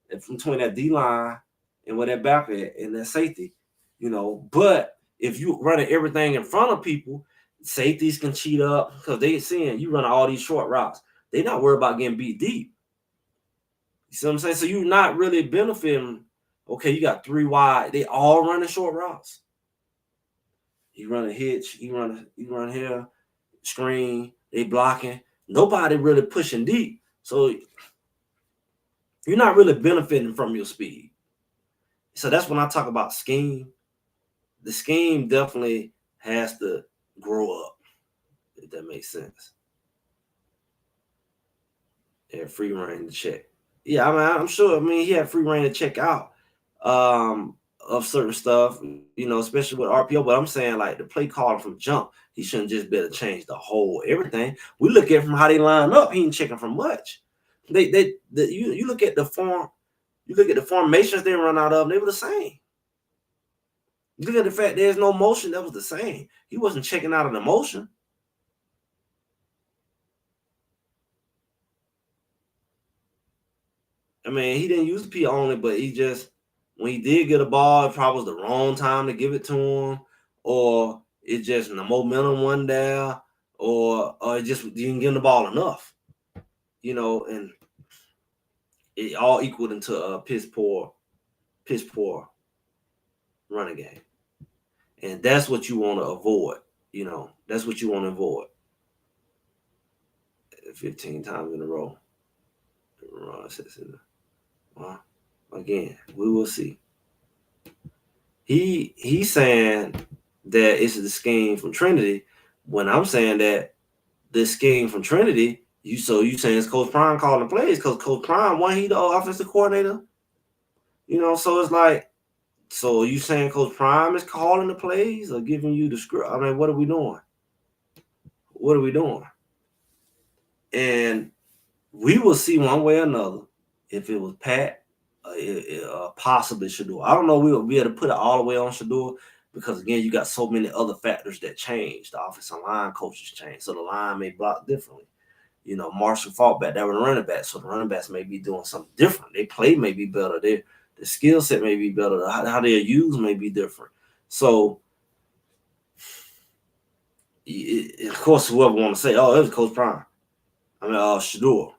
and between that D line and where that back at and that safety, But if you running everything in front of people, safeties can cheat up because they seeing you running all these short routes. They not worried about getting beat deep. You see what I'm saying? So you're not really benefiting. Okay, you got 3 wide. They all running short routes. You run a hitch, you run here, screen, they blocking. Nobody really pushing deep. So you're not really benefiting from your speed. So that's when I talk about scheme. The scheme definitely has to grow up, if that makes sense. And free reign to check. Yeah, I mean, I'm sure. I mean, he had free reign to check out of certain stuff, especially with RPO. But I'm saying like the play calling from jump, he shouldn't just be able to change the whole everything. We look at from how they line up, he ain't checking from much. You look at the form, you look at the formations they run out of, they were the same. You look at the fact there's no motion, that was the same. He wasn't checking out of the motion. I mean, he didn't use the P only, but he just, when he did get a ball, it probably was the wrong time to give it to him, or it just the momentum went down, or it just didn't give him the ball enough, and it all equaled into a piss poor running game. And that's what you want to avoid. That's what you want to avoid. 15 times in a row. Well, again, we will see. He's saying that it's the scheme from Trinity, when I'm saying that the scheme from Trinity, you saying it's Coach Prime calling plays, because Coach Prime, when he the offensive coordinator, so it's like, so you saying Coach Prime is calling the plays or giving you the script? I mean, what are we doing? What are we doing? And we will see one way or another if it was Pat, possibly Shador. I don't know. We will be able to put it all the way on Shador, because again, you got so many other factors that change. The offensive line coaches change, so the line may block differently. Marshall Faulk back there with the running back, so the running backs may be doing something different. They play may be better. The skill set may be better. How they're used may be different. So, of course, whoever want to say, "Oh, it was Coach Prime," I mean, Shador,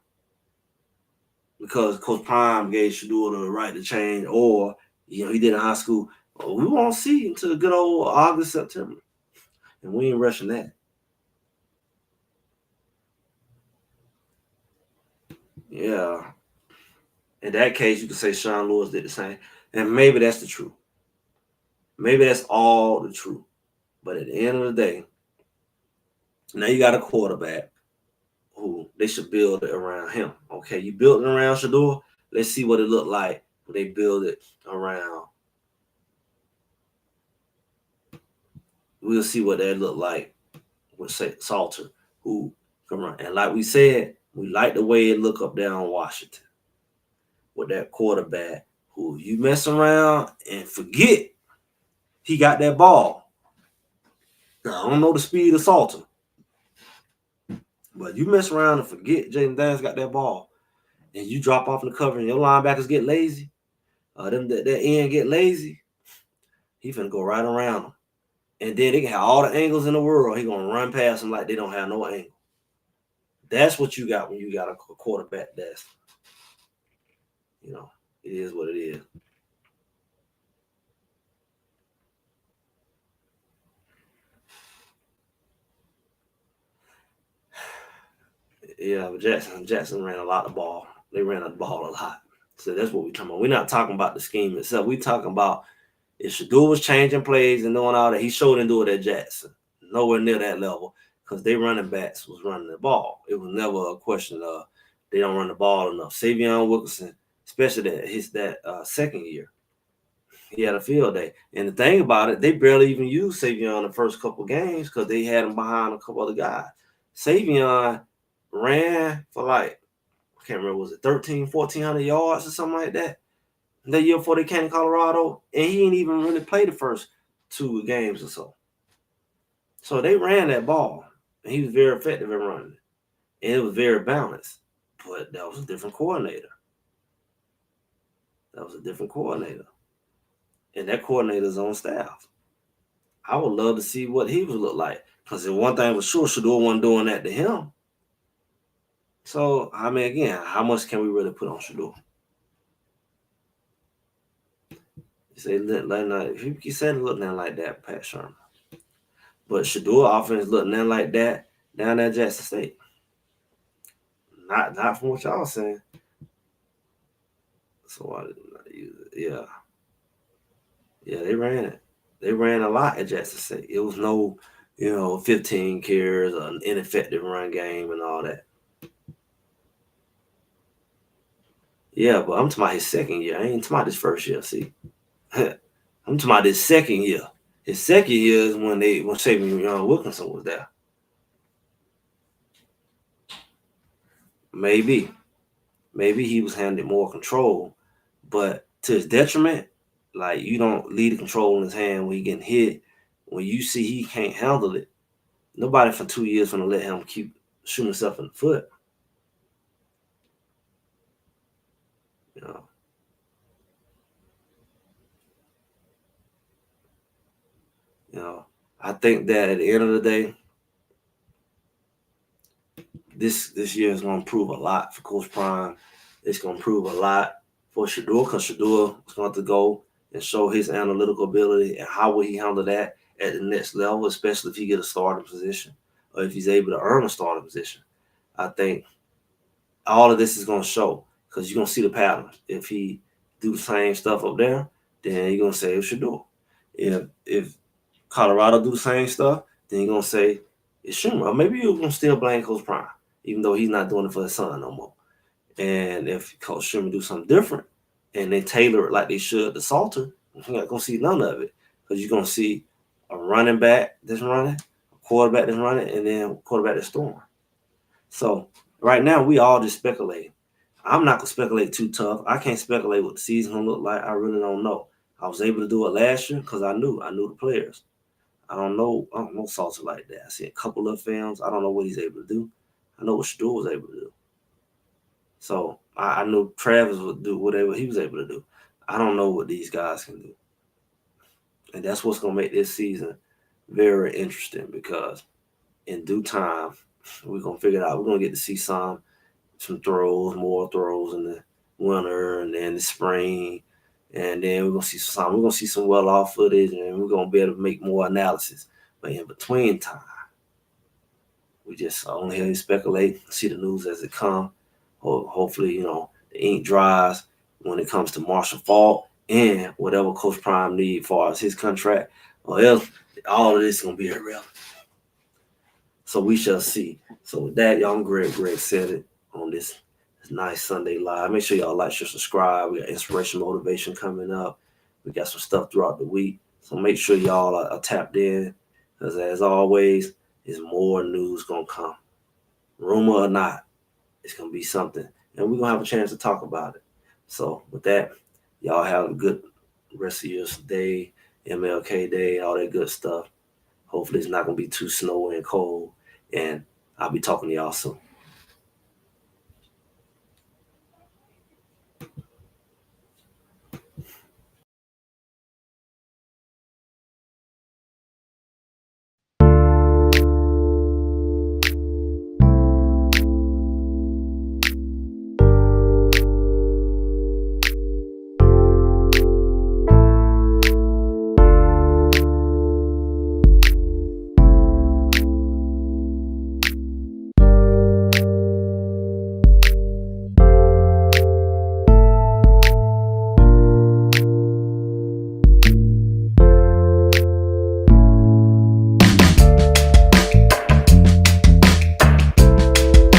because Coach Prime gave Shador the right to change, or he did in high school. Well, we won't see until good old August, September, and we ain't rushing that. Yeah, in that case, you could say Sean Lewis did the same, and maybe that's the truth. Maybe that's all the truth. But at the end of the day, now you got a quarterback who they should build it around him. Okay, you build it around Shador. Let's see what it looked like when they build it around. We'll see what that looked like with Salter, who can run. And like we said, we like the way it look up there on Washington with that quarterback who you mess around and forget he got that ball. Now, I don't know the speed of Salter, but you mess around and forget Jaden Daniels got that ball, and you drop off in the cover and your linebackers get lazy, that end get lazy, he finna go right around them. And then they can have all the angles in the world. He gonna run past them like they don't have no angle. That's what you got when you got a quarterback that's, it is what it is. Yeah, but Jackson ran a lot of ball. They ran the ball a lot. So that's what we're talking about. We're not talking about the scheme itself. We're talking about if Shador was changing plays and doing all that, he sure didn't do it at Jackson. Nowhere near that level, because they running backs was running the ball. It was never a question of they don't run the ball enough. Savion Wilkerson, especially that second year, he had a field day. And the thing about it, they barely even used Savion the first couple games because they had him behind a couple other guys. Savion ran for like, I can't remember, was it 1,400 yards or something like that? The year before they came to Colorado, and he didn't even really play the first 2 games or so. So they ran that ball, and he was very effective at running it. And it was very balanced. But that was a different coordinator. And that coordinator's on staff. I would love to see what he would look like. Because one thing was sure, Shador wasn't doing that to him. So, I mean, again, how much can we really put on Shador? You say, he said it looked nothing like that, Pat Sherman. But Shador offense looked nothing like that down at Jackson State. Not from what y'all saying. So I did not use it. Yeah. Yeah, they ran it. They ran a lot at Jackson State. It was no, 15 carries, an ineffective run game, and all that. Yeah, but I'm talking about his second year. I ain't talking about his first year. See, I'm talking about his second year. His second year is when Sabian Wilkinson was there. Maybe he was handed more control, but to his detriment, like you don't leave the control in his hand when he getting hit. When you see he can't handle it, nobody for 2 years gonna let him keep shooting himself in the foot. You know. I think that at the end of the day, this year is gonna prove a lot for Coach Prime. It's gonna prove a lot for Shador, because Shador is going to have to go and show his analytical ability, and how will he handle that at the next level, especially if he get a starting position or if he's able to earn a starting position. I think all of this is going to show, because you're going to see the pattern. If he do the same stuff up there, then you're going to say it should do. If Colorado do the same stuff, then you're going to say it's Schumer. Or maybe you're going to still blame Coach Prime, even though he's not doing it for his son no more. And if Coach Schumer do something different and they tailor it like they should to Salter, you're not going to see none of it, because you're going to see a running back that's running, a quarterback that's running, and then a quarterback that's throwing. So right now, we all just speculating. I'm not going to speculate too tough. I can't speculate what the season going to look like. I really don't know. I was able to do it last year because I knew the players. I don't know Salter like that. I see a couple of films. I don't know what he's able to do. I know what Shador was able to do. So I knew Travis would do whatever he was able to do. I don't know what these guys can do. And that's what's going to make this season very interesting, because in due time, we're going to figure it out. We're going to get to see some more throws in the winter and then the spring. And then we're going to see some well-off footage, and we're going to be able to make more analysis. But in between time, we just only here to speculate, see the news as it comes. Hopefully, the ink dries when it comes to Marshall Faulk and whatever Coach Prime need as far as his contract, or else all of this is going to be irrelevant. So we shall see. So with that, y'all, I'm Greg said it on this nice Sunday live. Make sure y'all like, share, subscribe. We got inspiration, motivation coming up. We got some stuff throughout the week. So make sure y'all are tapped in, because as always, there's more news going to come. Rumor or not, it's going to be something. And we're going to have a chance to talk about it. So with that, y'all have a good rest of your day, MLK Day, all that good stuff. Hopefully it's not going to be too snowy and cold. And I'll be talking to y'all soon.